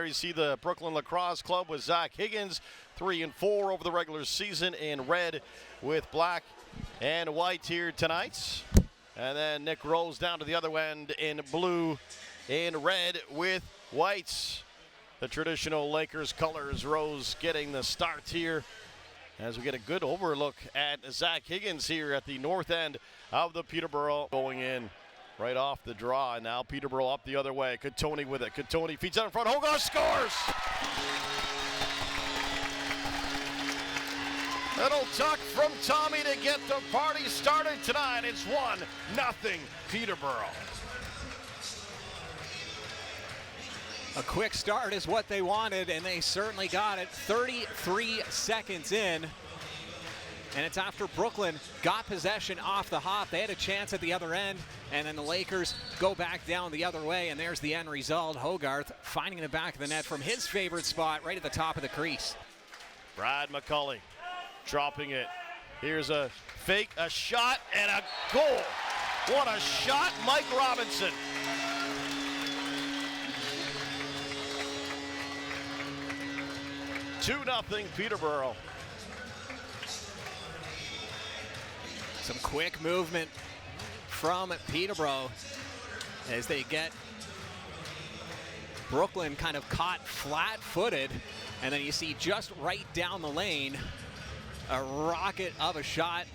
You see the Brooklyn Lacrosse Club with Zach Higgins, 3-4 over the regular season in red with black and white here tonight. And then Nick Rose down to the other end in blue and red with whites. The traditional Lakers colors. Rose getting the start here as we get a good overlook at Zach Higgins here at the north end of the Peterborough, going in right off the draw. And now Peterborough up the other way. Katoni with it. Katoni feeds out in front. Hogarth scores! Little tuck from Tommy to get the party started tonight. It's 1-0 Peterborough. A quick start is what they wanted, and they certainly got it. 33 seconds in, and it's after Brooklyn got possession off the hop. They had a chance at the other end, and then the Lakers go back down the other way, and there's the end result. Hogarth finding the back of the net from his favorite spot, right at the top of the crease. Brad McCulley dropping it. Here's a fake, a shot, and a goal. What a shot, Mike Robinson. Two 2-0 Peterborough. Some quick movement from Peterborough as they get Brooklyn kind of caught flat-footed, and then you see just right down the lane a rocket of a shot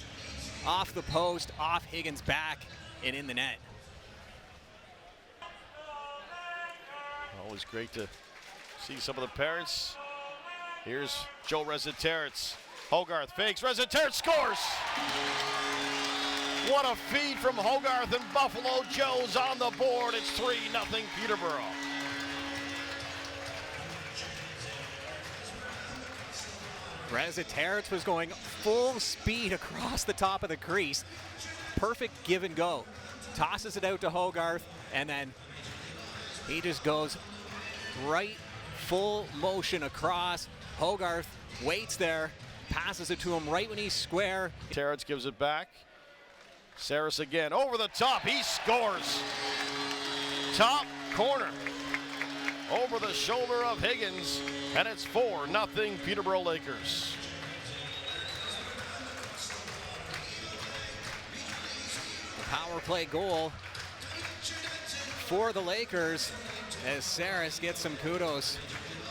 off the post, off Higgins' back, and in the net. Always great to see some of the parents. Here's Joe Resetarits. Hogarth fakes, Resetarits scores! What a feed from Hogarth, and Buffalo Joe's on the board. It's 3-0 Peterborough. Resetarits was going full speed across the top of the crease. Perfect give and go. Tosses it out to Hogarth, and then he just goes right full motion across. Hogarth waits there, passes it to him right when he's square. Terrence gives it back. Saris again, over the top, he scores. Top corner, over the shoulder of Higgins, and it's 4-0 Peterborough Lakers. Power play goal for the Lakers as Saris gets some kudos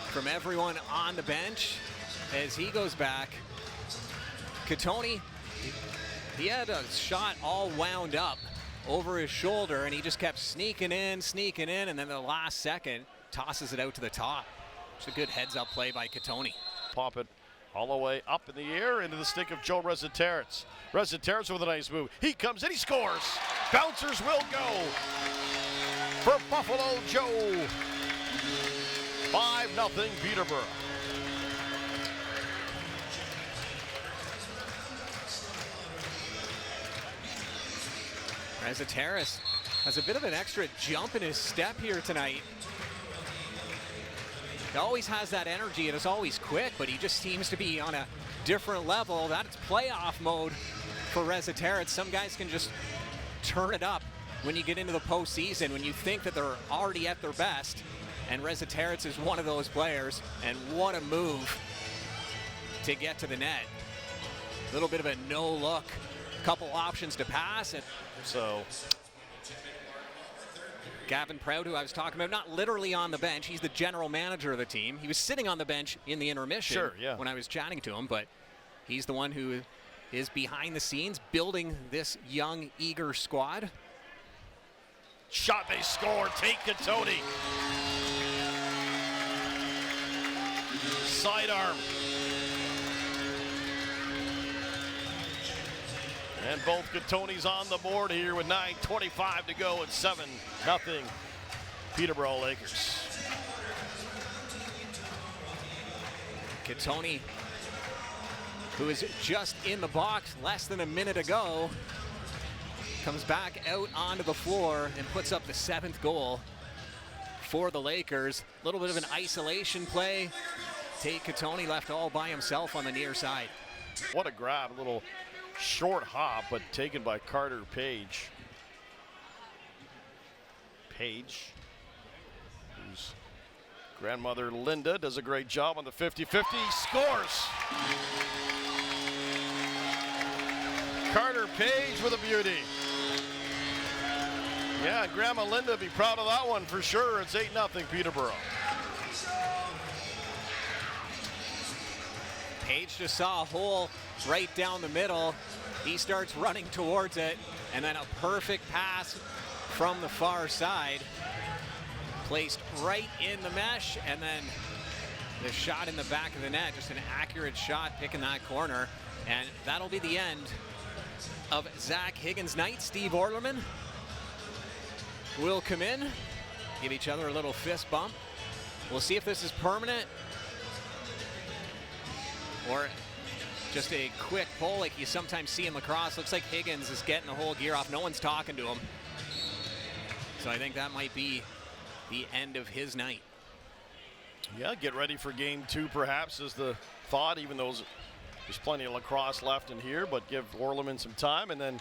from everyone on the bench as he goes back. Katoni, he had a shot all wound up over his shoulder, and he just kept sneaking in, and then the last second tosses it out to the top. It's a good heads-up play by Katoni. Pop it all the way up in the air into the stick of Joe Resetarits. Resetarits with a nice move. He comes in, he scores. Bouncers will go for Buffalo Joe. 5-0 Peterborough. Resetarits has a bit of an extra jump in his step here tonight. He always has that energy and is always quick, but he just seems to be on a different level. That's playoff mode for Resetarits. Some guys can just turn it up when you get into the postseason, when you think that they're already at their best. And Resetarits is one of those players, and what a move to get to the net. A little bit of a no look, couple options to pass, and so Gavin Proud, who I was talking about, not literally on the bench, he's the general manager of the team. He was sitting on the bench in the intermission when I was chatting to him, but he's the one who is behind the scenes building this young, eager squad. Shot, they score. Take Katoni. Sidearm. And both Katonis on the board here with 9:25 to go. It's 7-0 Peterborough Lakers. Katoni, who is just in the box less than a minute ago, comes back out onto the floor and puts up the 7th goal for the Lakers. A little bit of an isolation play. Tate Katoni left all by himself on the near side. What a grab, a little short hop, but taken by Carter Page. Page, who's Grandmother Linda does a great job on the 50-50, scores. Carter Page with a beauty. Yeah, Grandma Linda be proud of that one for sure. It's 8-0 Peterborough. Page just saw a hole right down the middle. He starts running towards it, and then a perfect pass from the far side. Placed right in the mesh, and then the shot in the back of the net. Just an accurate shot picking that corner. And that'll be the end of Zach Higgins' night. Steve Orlerman will come in, give each other a little fist bump. We'll see if this is permanent or just a quick pull like you sometimes see in lacrosse. Looks like Higgins is getting the whole gear off. No one's talking to him. So I think that might be the end of his night. Yeah, get ready for game 2 perhaps is the thought, even though there's plenty of lacrosse left in here, but give Orlerman some time and then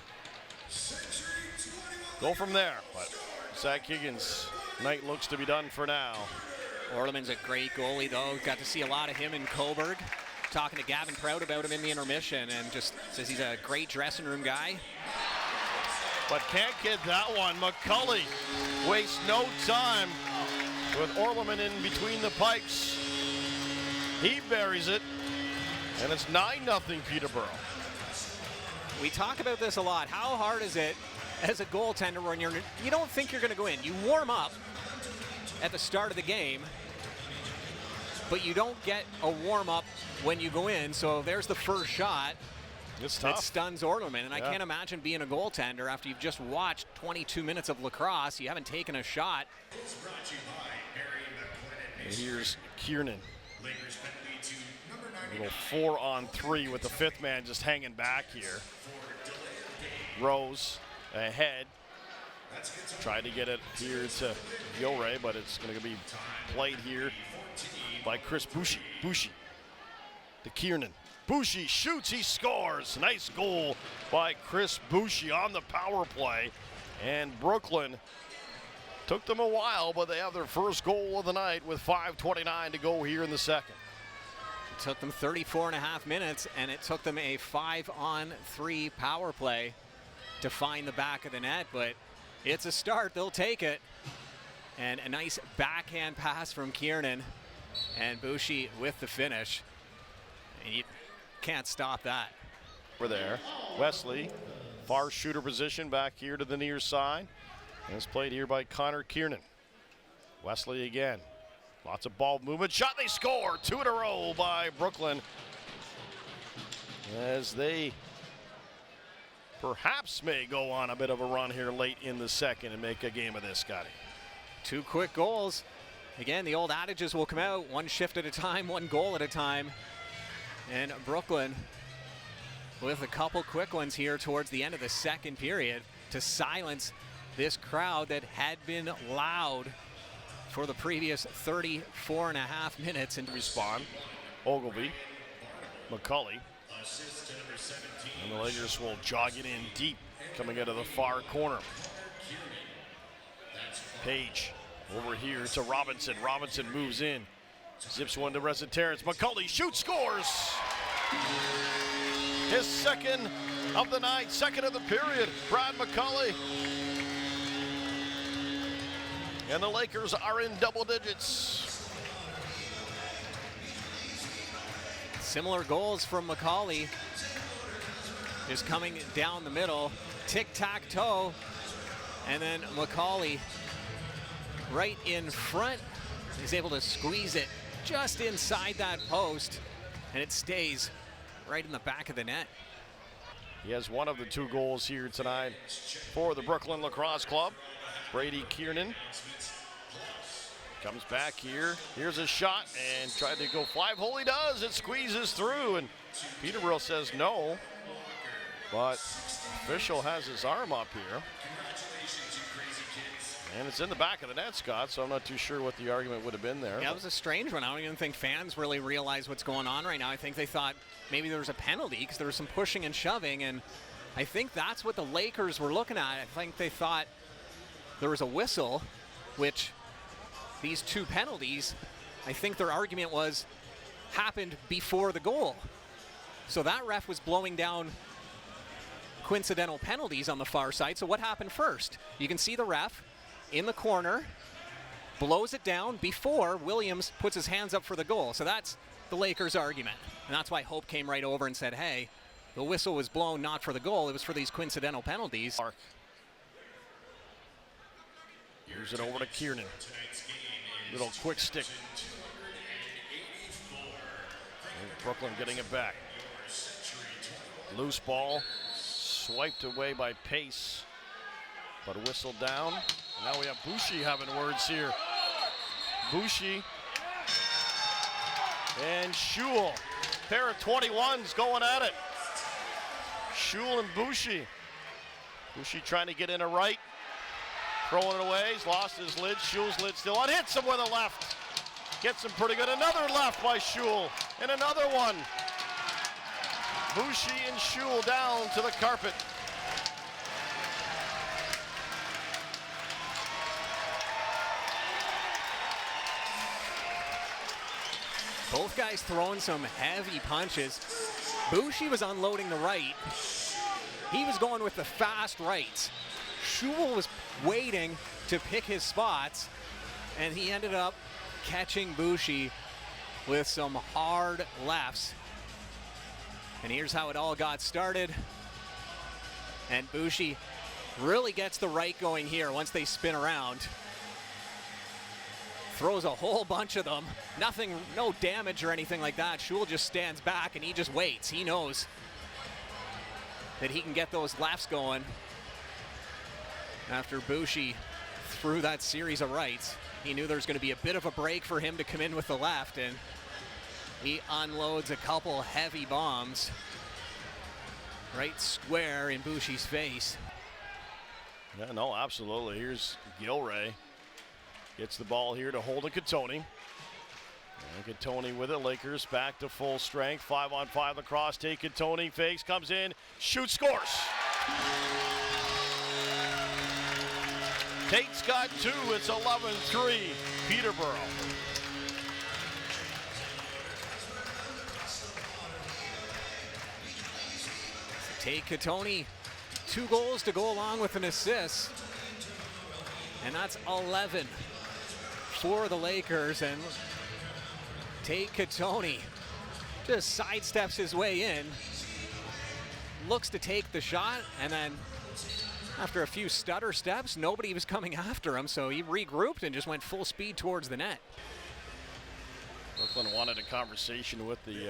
go from there. But Zach Higgins' night looks to be done for now. Orleman's a great goalie, though. Got to see a lot of him in Coburg. Talking to Gavin Proud about him in the intermission, and just says he's a great dressing room guy. But can't get that one. McCulley wastes no time with Orlerman in between the pipes. He buries it, and it's 9-0 Peterborough. We talk about this a lot. How hard is it as a goaltender when you don't think you're going to go in? You warm up at the start of the game, but you don't get a warm-up when you go in, so there's the first shot. It's tough. It stuns Orlerman, and I can't imagine being a goaltender after you've just watched 22 minutes of lacrosse. You haven't taken a shot. And here's Kiernan. A little 4-on-3 with the 5th man just hanging back here. Rose ahead. Tried to get it here to Gilray, but it's going to be played here by Chris Boucher. Boucher to Kiernan. Boucher shoots, he scores. Nice goal by Chris Boucher on the power play. And Brooklyn took them a while, but they have their first goal of the night with 5:29 to go here in the second. It took them 34.5 minutes, and it took them a 5-on-3 power play to find the back of the net, but it's a start. They'll take it. And a nice backhand pass from Kiernan, and Boucher with the finish. And you can't stop that. We're there. Wesley, far shooter position back here to the near side. And it's played here by Connor Kiernan. Wesley again. Lots of ball movement. Shot, they score. 2 in a row by Brooklyn. As they perhaps may go on a bit of a run here late in the second and make a game of this, Scotty. 2 quick goals. Again, the old adages will come out. 1 shift at a time, 1 goal at a time. And Brooklyn with a couple quick ones here towards the end of the second period to silence this crowd that had been loud for the previous 34.5 minutes. And respond, Ogilvy, McCulley, and the Lakers will jog it in deep coming out of the far corner. Page over here to Robinson. Robinson moves in. Zips one to rest of Terrence. McCulley shoots, scores. His second of the night, second of the period. Brad McCulley. And the Lakers are in double digits. Similar goals from McCulley. Just coming down the middle. Tic-tac-toe. And then McCulley right in front is able to squeeze it just inside that post, and it stays right in the back of the net. He has one of the 2 goals here tonight for the Brooklyn Lacrosse Club. Brady Kiernan comes back here. Here's a shot and tried to go 5-hole. He does. It squeezes through, and Peterborough says no, but official has his arm up here. And it's in the back of the net, Scott, so I'm not too sure what the argument would have been there. Yeah, it was a strange one. I don't even think fans really realize what's going on right now. I think they thought maybe there was a penalty because there was some pushing and shoving, and I think that's what the Lakers were looking at. I think they thought there was a whistle, which these 2 penalties I think their argument was, happened before the goal. So that ref was blowing down coincidental penalties on the far side. So what happened first? You can see the ref in the corner, blows it down before Williams puts his hands up for the goal. So that's the Lakers' argument. And that's why Hope came right over and said, hey, the whistle was blown not for the goal, it was for these coincidental penalties. Here's it over to Kiernan. Little quick stick. And Brooklyn getting it back. Loose ball, swiped away by Pace, but whistled down. Now we have Boucher having words here. Boucher and Schul, pair of 21s going at it. Schul and Boucher. Boucher trying to get in a right, throwing it away. He's lost his lid. Schul's lid still on. Hits him with a left. Gets him pretty good. Another left by Schul, and another one. Boucher and Schul down to the carpet. Both guys throwing some heavy punches. Boucher was unloading the right. He was going with the fast rights. Schul was waiting to pick his spots, and he ended up catching Boucher with some hard lefts. And here's how it all got started. And Boucher really gets the right going here once they spin around. Throws a whole bunch of them. Nothing, no damage or anything like that. Schul just stands back and he just waits. He knows that he can get those lefts going. After Boucher threw that series of rights, he knew there was going to be a bit of a break for him to come in with the left, and he unloads a couple heavy bombs right square in Boucher's face. Yeah, no, absolutely. Here's Gilray. Gets the ball here to hold it, Katoni. And Katoni with it. Lakers back to full strength. 5-on-5 lacrosse. Take Katoni. Fakes, comes in, shoots, scores. Tate's got two. It's 11-3. Peterborough. Tate Katoni, 2 goals to go along with an assist. And that's 11 for the Lakers. And Tate Katoni just sidesteps his way in, looks to take the shot, and then after a few stutter steps, nobody was coming after him, so he regrouped and just went full speed towards the net. Brooklyn wanted a conversation with the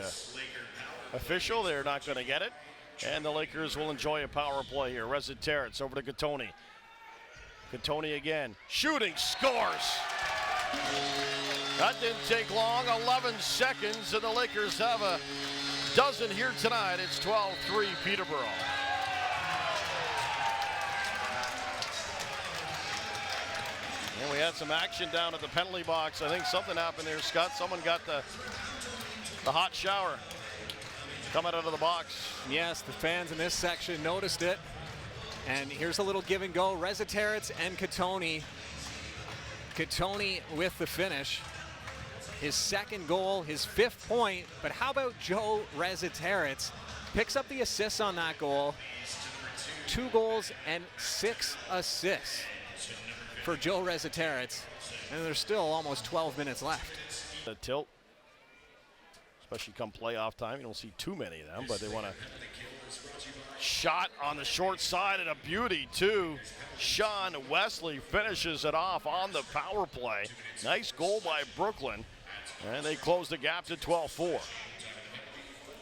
official. They're not going to get it. And the Lakers will enjoy a power play here. Reza Terrence over to Katoni. Katoni again. Shooting, scores. That didn't take long. 11 seconds, and the Lakers have a dozen here tonight. It's 12-3 Peterborough. And we had some action down at the penalty box. I think something happened there, Scott. Someone got the hot shower coming out of the box. Yes, the fans in this section noticed it. And here's a little give and go. Reza Terrence and Katoni. Katoni with the finish. His second goal, his 5th point. But how about Joe Reza Terrence? Picks up the assists on that goal. 2 goals and 6 assists for Joe Reza Terrence. And there's still almost 12 minutes left. The tilt, especially come playoff time. You don't see too many of them, but they want to shot on the short side and a beauty too. Sean Wesley finishes it off on the power play. Nice goal by Brooklyn, and they close the gap to 12-4.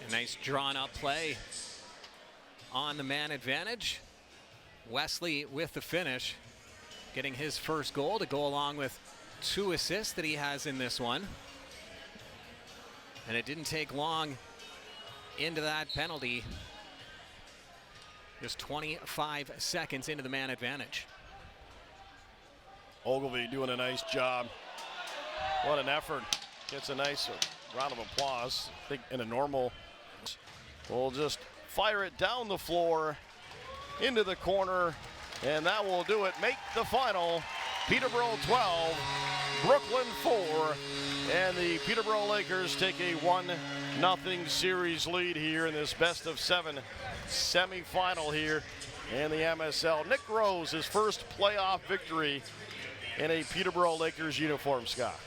A nice drawn up play on the man advantage. Wesley with the finish, getting his first goal to go along with 2 assists that he has in this one. And it didn't take long into that penalty. Just 25 seconds into the man advantage. Ogilvy doing a nice job. What an effort. Gets a nice round of applause. I think in a normal, we'll just fire it down the floor into the corner, and that will do it. Make the final. Peterborough 12, Brooklyn 4. And the Peterborough Lakers take a 1-0 series lead here in this best-of-7 semifinal here in the MSL. Nick Rose, his first playoff victory in a Peterborough Lakers uniform, Scott.